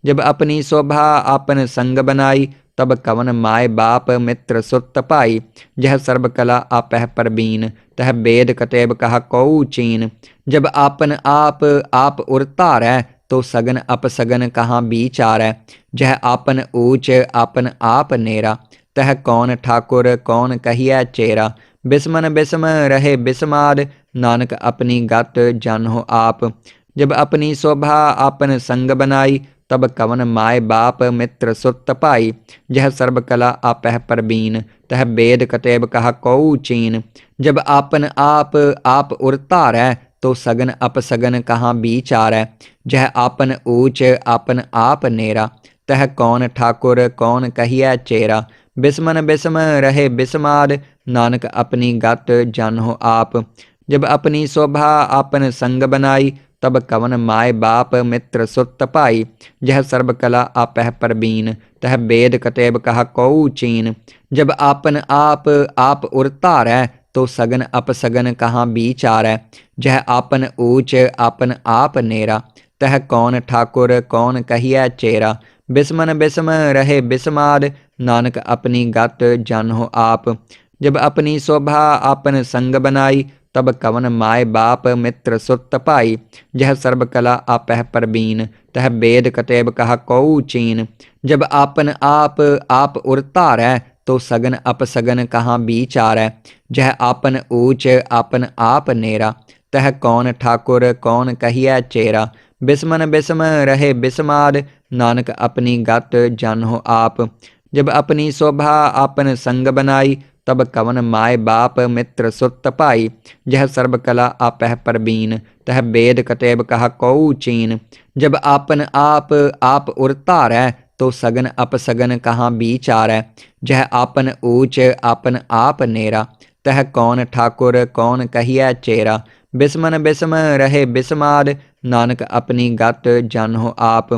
जब अपनी शोभा आपन संग बनाई तब कवन माय बाप मित्र सुत पाई। जह सर्ब कला आपह परबीन तह वेद कतेब कहा कऊ चीन। जब आपन आप उर धारै तो सगन अपसगन कहाँ विचारै। जह आपन ऊच आपन आप नेरा तह कौन ठाकुर कौन कहिए चेरा। बिस्मन बिस्म रहे बिस्माद नानक अपनी गत जानहो आप। जब अपनी शोभा आपन संग बनाई तब कवन माय बाप मित्र सुत पाई। जह सर्ब कला आपह परबीन तह वेद कतेब कहा कऊ चीन। जब आपन आप उर धारै तो सगन अपसगन कहाँ विचारै। जह आपन ऊच आपन आप नेरा तह कौन ठाकुर कौन कहिए चेरा। बिस्मन बिस्म रहे बिस्माद नानक अपनी गत जानहो आप। जब अपनी शोभा आपन संग बनाई तब कवन माय बाप मित्र सुत पाई। जह सर्ब कला आपह परबीन तह वेद कतेब कहा कऊ चीन। जब आपन आप उर धारै तो सगन अपसगन कहाँ विचारै। जह आपन ऊच आपन आप नेरा तह कौन ठाकुर कौन कहिए चेरा। बिस्मन बिस्म रहे बिस्माद नानक अपनी गत जानहो आप। जब अपनी शोभा आपन संग बनाई तब कवन माय बाप मित्र सुत पाई। जह सर्ब कला आपह परबीन तह वेद कतेब कहा कऊ चीन। जब आपन आप उर धारै तो सगन अपसगन कहाँ विचारै। जह आपन ऊच आपन आप नेरा तह कौन ठाकुर कौन कहिए चेरा। बिस्मन बिस्म रहे बिस्माद नानक अपनी गत जानहो आप। जब अपनी शोभा आपन संग बनाई तब कवन माय बाप मित्र सुत पाई। जह सर्ब कला आपह परबीन तह वेद कतेब कहा कऊ चीन। जब आपन आप उर धारै तो सगन अपसगन कहाँ विचारै। जह आपन ऊच आपन आप नेरा तह कौन ठाकुर कौन कहिए चेरा। बिस्मन बिस्म रहे बिस्माद नानक अपनी गत जानहो आप।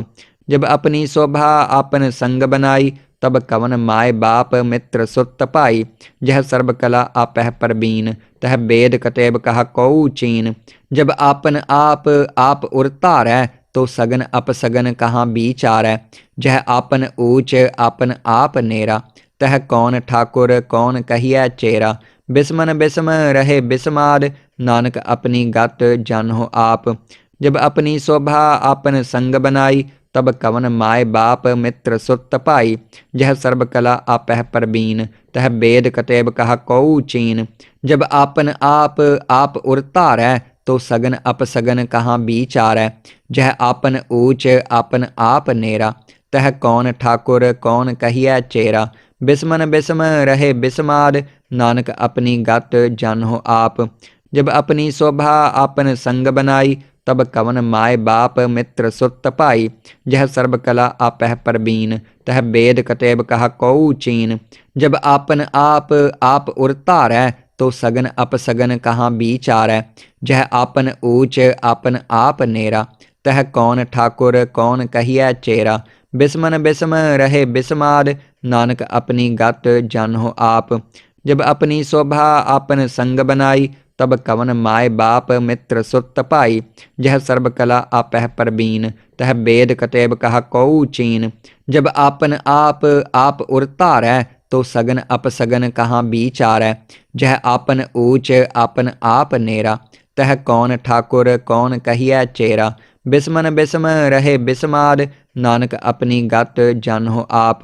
जब अपनी शोभा आपन संग बनाई तब कवन माय बाप मित्र सुत पाई। जह सर्ब कला आपह परबीन तह वेद कतेब कहा कऊ चीन। जब आपन आप उर धारै तो सगन अपसगन कहाँ विचारै। जह आपन ऊच आपन आप नेरा तह कौन ठाकुर कौन कहिए चेरा। बिस्मन बिस्म रहे बिस्माद नानक अपनी गत जानो आप। जब अपनी शोभा आपन संग बनाई तब कवन माय बाप मित्र सुत पाई। जह सर्ब कला आपह परबीन तह वेद कतेब कहा कऊ चीन। जब आपन आप उर धारै तो सगन अपसगन कहाँ विचारै। जह आपन ऊच आपन आप नेरा तह कौन ठाकुर कौन कहिए चेरा। बिस्मन बिस्म रहे बिस्माद नानक अपनी गत जानो आप। जब अपनी शोभा आपन संग बनाई तब कवन माय बाप मित्र सुत पाई। जह सर्ब कला आपह परबीन तह वेद कतेब कहा कऊ चीन। जब आपन आप उर धारै तो सगन अपसगन कहाँ विचारै। जह आपन ऊच आपन आप नेरा तह कौन ठाकुर कौन कहिए चेरा। बिस्मन बिस्म रहे बिस्माद नानक अपनी गत जानो आप। जब अपनी शोभा आपन संग बनाई तब कवन माय बाप मित्र सुत पाई। जह सर्ब कला आपह परबीन तह वेद कतेब कहा कऊ चीन। जब आपन आप उर धारै तो सगन अपसगन कहाँ विचारै। जह आपन ऊच आपन आप नेरा तह कौन ठाकुर कौन कहिए चेरा। बिस्मन बिस्म रहे बिस्माद नानक अपनी गत जानो आप।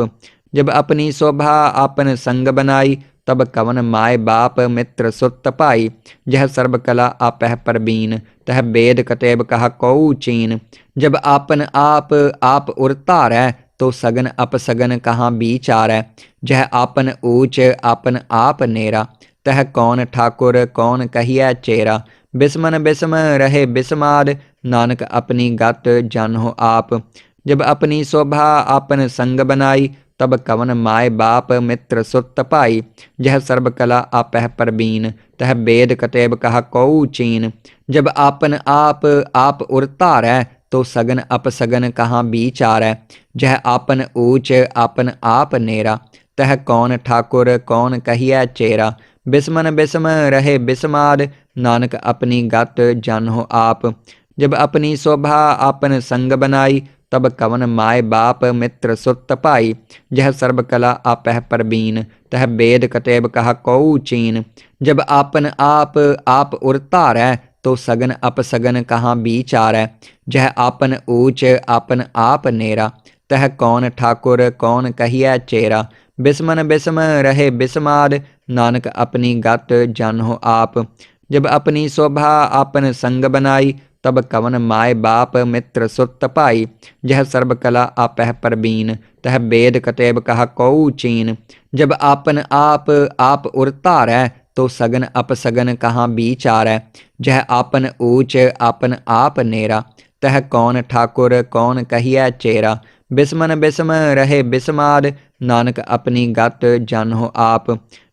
जब अपनी शोभा आपन संग बनाई तब कवन माय बाप मित्र सुत पाई। जह सर्ब कला आपह परबीन तह वेद कतेब कहा कऊ चीन। जब आपन आप उर धारै तो सगन अपसगन कहाँ विचारै। जह आपन ऊच आपन आप नेरा तह कौन ठाकुर कौन कहिए चेरा। बिस्मन बिस्म रहे बिस्माद नानक अपनी गत जानो आप। जब अपनी शोभा आपन संग बनाई तब कवन माय बाप मित्र सुत पाई। जह सर्ब कला आपह परबीन तह वेद कतेब कहा कऊ चीन। जब आपन आप उर धारै तो सगन अपसगन कहाँ विचारै। जह आपन ऊच आपन आप नेरा तह कौन ठाकुर कौन कहिए चेरा। बिस्मन बिस्म रहे बिस्माद नानक अपनी गत जानो आप। जब अपनी शोभा आपन संग बनाई तब कवन माय बाप मित्र सुत पाई। जह सर्ब कला आपह परबीन तह वेद कतेब कहा कऊ चीन। जब आपन आप उर धारै तो सगन अपसगन कहाँ विचारै। जह आपन ऊच आपन आप नेरा तह कौन ठाकुर कौन कहिए चेरा। बिस्मन बिस्म रहे बिस्माद नानक अपनी गत जानो आप। जब अपनी शोभा आपन संग बनाई तब कवन माय बाप मित्र सुत पाई। जह सर्ब कला आपह परबीन तह वेद कतेब कहा कऊ चीन। जब आपन आप उर धारै तो सगन अपसगन कहाँ विचारै। जह आपन ऊच आपन आप नेरा तह कौन ठाकुर कौन कहिए चेरा। बिस्मन बिस्म रहे बिस्माद नानक अपनी गत जानो आप।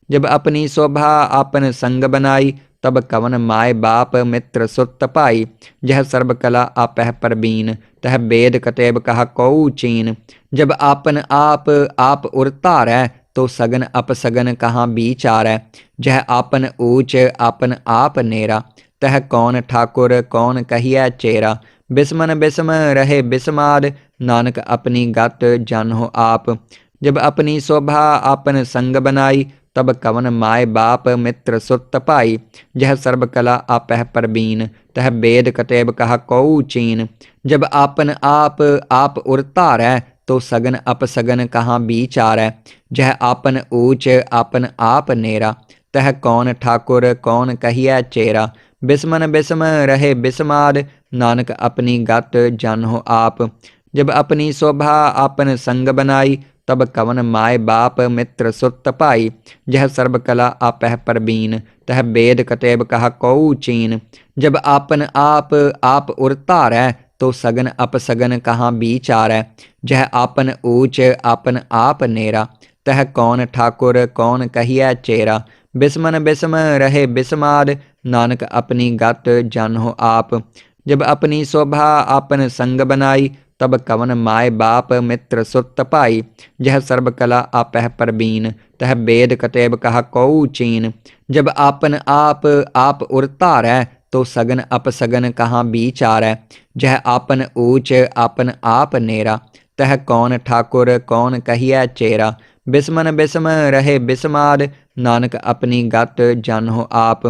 जब अपनी शोभा आपन संग बनाई तब कवन माय बाप मित्र सुत पाई। जह सर्ब कला आपह परबीन तह वेद कतेब कहा कऊ चीन। जब आपन आप उर धारै तो सगन अपसगन कहाँ विचारै। जह आपन ऊच आपन आप नेरा तह कौन ठाकुर कौन कहिए चेरा। बिस्मन बिस्म रहे बिस्माद नानक अपनी गत जानो आप। जब अपनी शोभा आपन संग बनाई तब कवन माय बाप मित्र सुत पाई। जह सर्ब कला आपह परबीन तह वेद कतेब कहा कऊ चीन। जब आपन आप उर धारै तो सगन अपसगन कहाँ विचारै। जह आपन ऊच आपन आप नेरा तह कौन ठाकुर कौन कहिए चेरा। बिस्मन बिस्म रहे बिस्माद नानक अपनी गत जानो आप। जब अपनी शोभा आपन संग बनाई तब कवन माय बाप मित्र सुत पाई। जह सर्ब कला आपह परबीन तह वेद कतेब कहा कऊ चीन। जब आपन आप उर धारै तो सगन अपसगन कहाँ विचारै। जह आपन ऊच आपन आप नेरा तह कौन ठाकुर कौन कहिए चेरा। बिस्मन बिस्म रहे बिस्माद नानक अपनी गत जानो आप। जब अपनी शोभा आपन संग बनाई तब कवन माय बाप मित्र सुत पाई। जह सर्ब कला आपह परबीन तह वेद कतेब कहा कऊ चीन। जब आपन आप उरतारै तो सगन अपसगन कहाँ बीचारै। जह आपन ऊच आपन आप नेरा तह कौन ठाकुर कौन कहिए चेरा। बिस्मन बिस्म रहे बिस्माद नानक अपनी गत जानहो आप।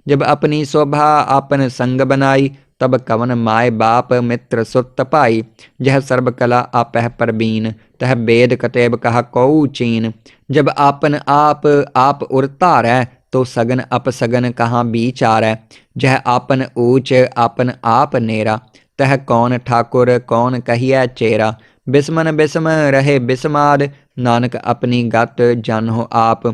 जब अपनी शोभा आपन संग बनाई तब कवन माय बाप मित्र सुत पाई। जह सर्ब कला आपह परबीन तह वेद कतेब कहा कऊ चीन। जब आपन आप उरतारै तो सगन अपसगन कहाँ बीचारै। जह आपन ऊच आपन आप नेरा तह कौन ठाकुर कौन कहिए चेरा। बिस्मन बिस्म रहे बिस्माद नानक अपनी गत जानहो आप।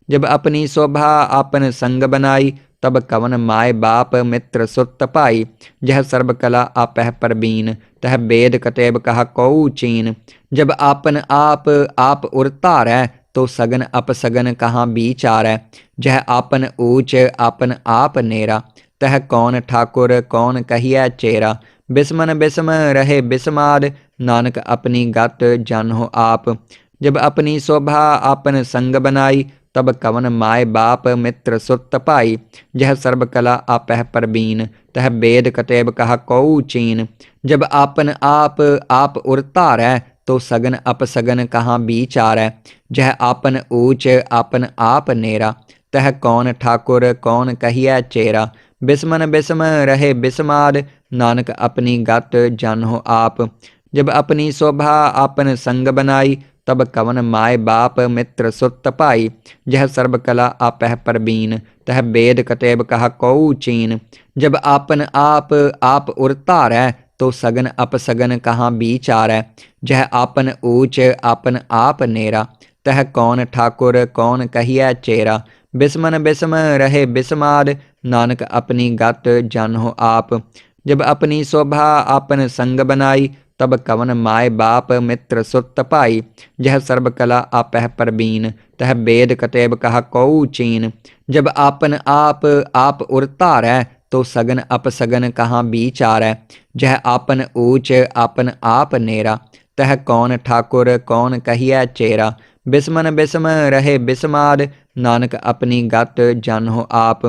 जब अपनी शोभा आपन संग बनाई तब कवन माय बाप मित्र सुत पाई। जह सर्ब कला आपह परबीन तह वेद कतेब कहा कऊ चीन। जब आपन आप उरतारै तो सगन अपसगन कहाँ बीचारै। जह आपन ऊच आपन आप नेरा तह कौन ठाकुर कौन कहिए चेरा। बिस्मन बिस्म रहे बिस्माद नानक अपनी गत जानहो आप। जब अपनी शोभा आपन संग बनाई तब कवन माय बाप मित्र सुत पाई। जह सर्ब कला आपह परबीन तह वेद कतेब कहा कऊ चीन। जब आपन आप उरतारै तो सगन अपसगन कहाँ बीचारै। जह आपन ऊच आपन आप नेरा तह कौन ठाकुर कौन कहिए चेरा। बिस्मन बिस्म रहे बिस्माद नानक अपनी गत जानहो आप। जब अपनी शोभा आपन संग बनाई तब कवन माय बाप मित्र सुत पाई। जह सर्ब कला आपह परबीन तह वेद कतेब कहा कऊ चीन। जब आपन आप उरतारै तो सगन अपसगन कहाँ बीचारै। जह आपन ऊच आपन आप नेरा तह कौन ठाकुर कौन कहिए चेरा। बिस्मन बिस्म रहे बिस्माद नानक अपनी गत जानहो आप। जब अपनी शोभा आपन संग बनाई तब कवन माय बाप मित्र सुत पाई। जह सर्ब कला आपह परबीन तह वेद कतेब कहा कऊ चीन। जब आपन आप उरतारै तो सगन अपसगन कहाँ बीचारै। जह आपन ऊच आपन आप नेरा तह कौन ठाकुर कौन कहिए चेरा। बिस्मन बिस्म रहे बिस्माद नानक अपनी गत जानहो आप।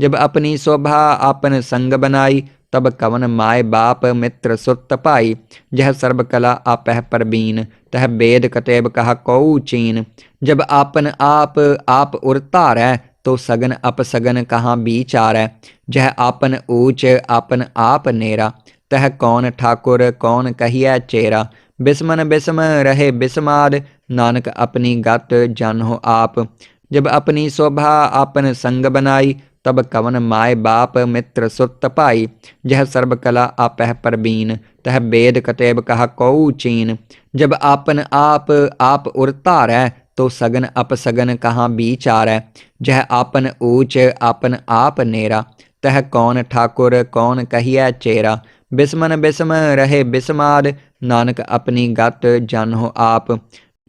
जब अपनी शोभा आपन संग बनाई तब कवन माय बाप मित्र सुत पाई। जह सर्ब कला आपह परबीन तह वेद कतेब कहा कऊ चीन। जब आपन आप उरतारै तो सगन अपसगन कहाँ बीचारै। जह आपन ऊच आपन आप नेरा तह कौन ठाकुर कौन कहिए चेरा। बिस्मन बिस्म रहे बिस्माद नानक अपनी गत जानहो आप। जब अपनी शोभा आपन संग बनाई तब कवन माय बाप मित्र सुत पाई। जह सर्ब कला आपह परबीन तह वेद कतेब कहा कऊ चीन। जब आपन आप उरतारै तो सगन अपसगन कहाँ बीचारै। जह आपन ऊच आपन आप नेरा तह कौन ठाकुर कौन कहिए चेरा। बिस्मन बिस्म रहे बिस्माद नानक अपनी गत जानहो आप।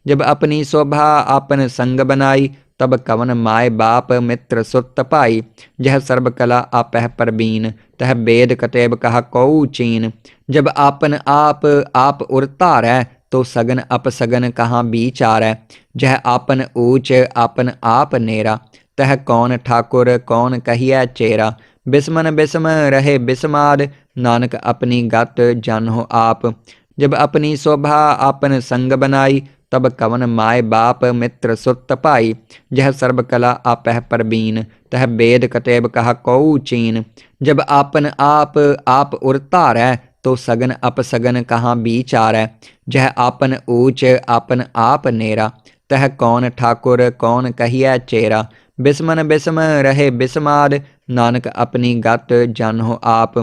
जब अपनी शोभा आपन संग बनाई तब कवन माय बाप मित्र सुत पाई। जह सर्ब कला आपह परबीन तह वेद कतेब कहा कऊ चीन। जब आपन आप उरतारै तो सगन अपसगन कहाँ बीचारै। जह आपन ऊच आपन आप नेरा तह कौन ठाकुर कौन कहिए चेरा। बिस्मन बिस्म रहे बिस्माद नानक अपनी गत जानहो आप। जब अपनी शोभा आपन संग बनाई तब कवन माय बाप मित्र सुत पाई। जह सर्ब कला आपह परबीन तह वेद कतेब कहा कऊ चीन। जब आपन आप उरतारै तो सगन अपसगन कहाँ बीचारै। जह आपन ऊच आपन आप नेरा तह कौन ठाकुर कौन कहिए चेरा। बिस्मन बिस्म रहे बिस्माद नानक अपनी गत जानहो आप।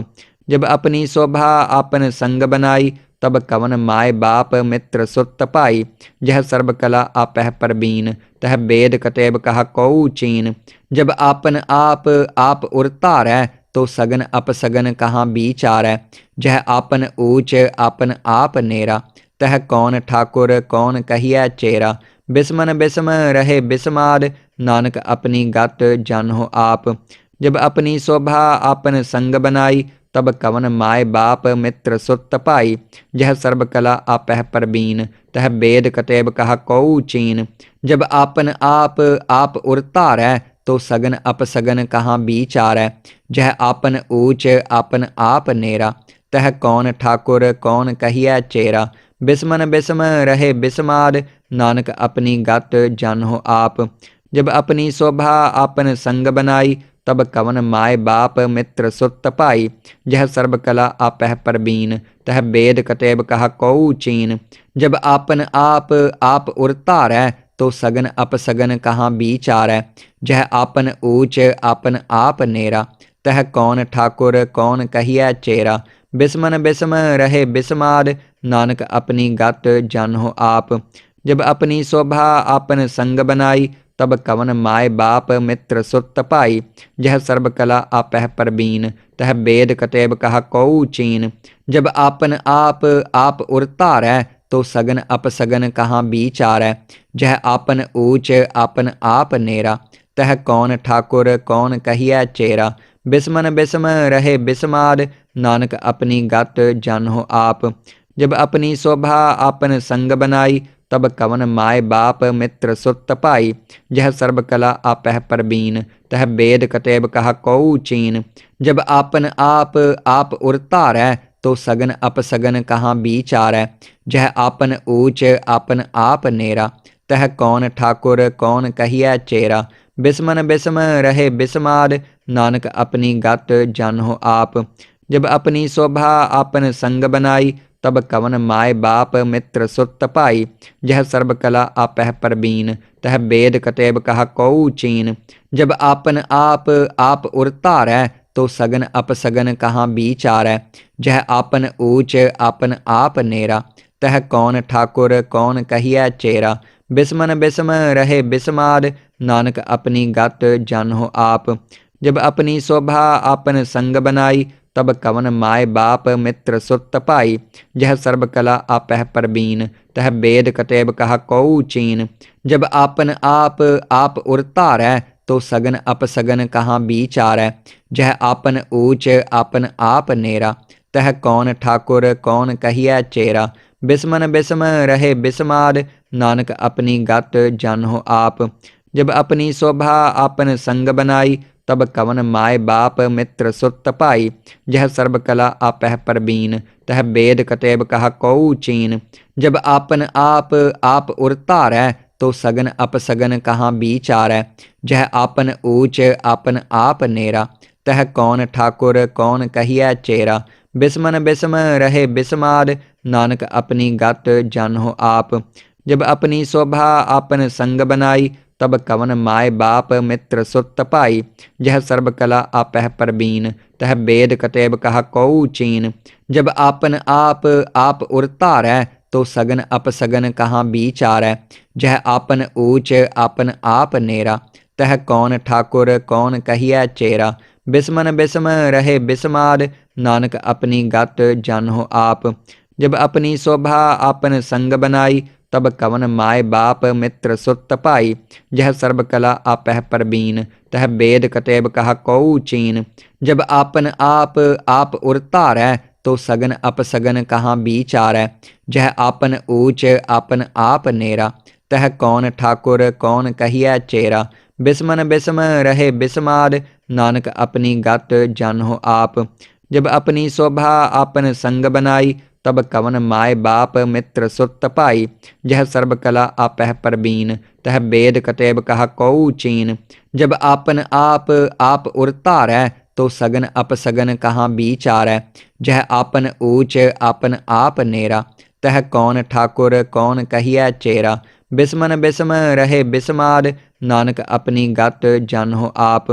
जब अपनी शोभा आपन संग बनाई तब कवन माय बाप मित्र सुत पाई। जह सर्ब कला आपह परबीन तह वेद कतेब कहा कऊ चीन। जब आपन आप उरतारै तो सगन अपसगन कहाँ बीचारै। जह आपन ऊच आपन आप नेरा तह कौन ठाकुर कौन कहिए चेरा। बिस्मन बिस्म रहे बिस्माद नानक अपनी गत जानहो आप। जब अपनी शोभा आपन संग बनाई तब कवन माय बाप मित्र सुत पाई। जह सर्ब कला आपह परबीन तह वेद कतेब कहा कऊ चीन। जब आपन आप उर धारै तो सगन अपसगन कहाँ विचारै। जह आपन ऊच आपन आप नेरा तह कौन ठाकुर कौन कहिए चेरा। बिस्मन बिस्म रहे बिस्माद नानक अपनी गत जानो आप। जब अपनी शोभा आपन संग बनाई तब कवन माय बाप मित्र सुत पाई। जह सर्ब कला आपह परबीन तह वेद कतेब कहा कऊ चीन। जब आपन आप उर धारै तो सगन अपसगन कहाँ विचारै। जह आपन ऊच आपन आप नेरा तह कौन ठाकुर कौन कहिए चेरा। बिस्मन बिस्म रहे बिस्माद नानक अपनी गत जानो आप। जब अपनी शोभा आपन संग बनाई तब कवन माय बाप मित्र सुत पाई। जह सर्ब कला आपह परबीन तह वेद कतेब कहा कऊ चीन। जब आपन आप उर धारै तो सगन अपसगन कहाँ विचारै। जह आपन ऊच आपन आप नेरा तह कौन ठाकुर कौन कहिए चेरा। बिस्मन बिस्म रहे बिस्माद नानक अपनी गत जानो आप। जब अपनी शोभा आपन संग बनाई तब कवन माय बाप मित्र सुत पाई। जह सर्ब कला आपह परबीन तह वेद कतेब कहा कऊ चीन। जब आपन आप उर धारै तो सगन अपसगन कहाँ विचारै। जह आपन ऊच आपन आप नेरा तह कौन ठाकुर कौन कहिए चेरा। बिस्मन बिस्म रहे बिस्माद नानक अपनी गत जानो आप। जब अपनी शोभा आपन संग बनाई तब कवन माय बाप मित्र सुत पाई। जह सर्ब कला आपह परबीन तह वेद कतेब कहा कऊ चीन। जब आपन आप उर धारै तो सगन अपसगन कहाँ विचारै। जह आपन ऊच आपन आप नेरा तह कौन ठाकुर कौन कहिए चेरा। बिस्मन बिस्म रहे बिस्माद नानक अपनी गत जानो आप। जब अपनी शोभा आपन संग बनाई तब कवन माय बाप मित्र सुत पाई। जह सर्ब कला आपह परबीन तह वेद कतेब कहा कऊ चीन। जब आपन आप उर धारै तो सगन अपसगन कहाँ विचारै। जह आपन ऊच आपन आप नेरा तह कौन ठाकुर कौन कहिए चेरा। बिस्मन बिस्म रहे बिस्माद नानक अपनी गत जानो आप। जब अपनी शोभा आपन संग बनाई तब कवन माय बाप मित्र सुत पाई। जह सर्ब कला आपह परबीन तह वेद कतेब कहा कऊ चीन। जब आपन आप उर धारै तो सगन अपसगन कहाँ विचारै। जह आपन ऊच आपन आप नेरा तह कौन ठाकुर कौन कहिए चेरा। बिस्मन बिस्म रहे बिस्माद नानक अपनी गत जानो आप। जब अपनी शोभा आपन संग बनाई तब कवन माय बाप मित्र सुत पाई। जह सर्ब कला आपह परबीन तह वेद कतेब कहा कऊ चीन। जब आपन आप उर धारै तो सगन अपसगन कहाँ विचारै। जह आपन ऊच आपन आप नेरा तह कौन ठाकुर कौन कहिए चेरा। बिस्मन बिस्म रहे बिस्माद नानक अपनी गत जानो आप। जब अपनी शोभा आपन संग बनाई तब कवन माय बाप मित्र सुत पाई। जह सर्ब कला आपह परबीन तह वेद कतेब कहा कऊ चीन। जब आपन आप उर धारै तो सगन अपसगन कहाँ विचारै। जह आपन ऊच आपन आप नेरा तह कौन ठाकुर कौन कहिए चेरा। बिस्मन बिस्म रहे बिस्माद नानक अपनी गत जानो आप। जब अपनी शोभा आपन संग बनाई तब कवन माय बाप मित्र सुत पाई। जह सर्ब कला आपह परबीन तह वेद कतेब कहा कऊ चीन। जब आपन आप उर धारै तो सगन अपसगन कहाँ विचारै। जह आपन ऊच आपन आप नेरा तह कौन ठाकुर कौन कहिए चेरा। बिस्मन बिस्म रहे बिस्माद नानक अपनी गत जानो आप।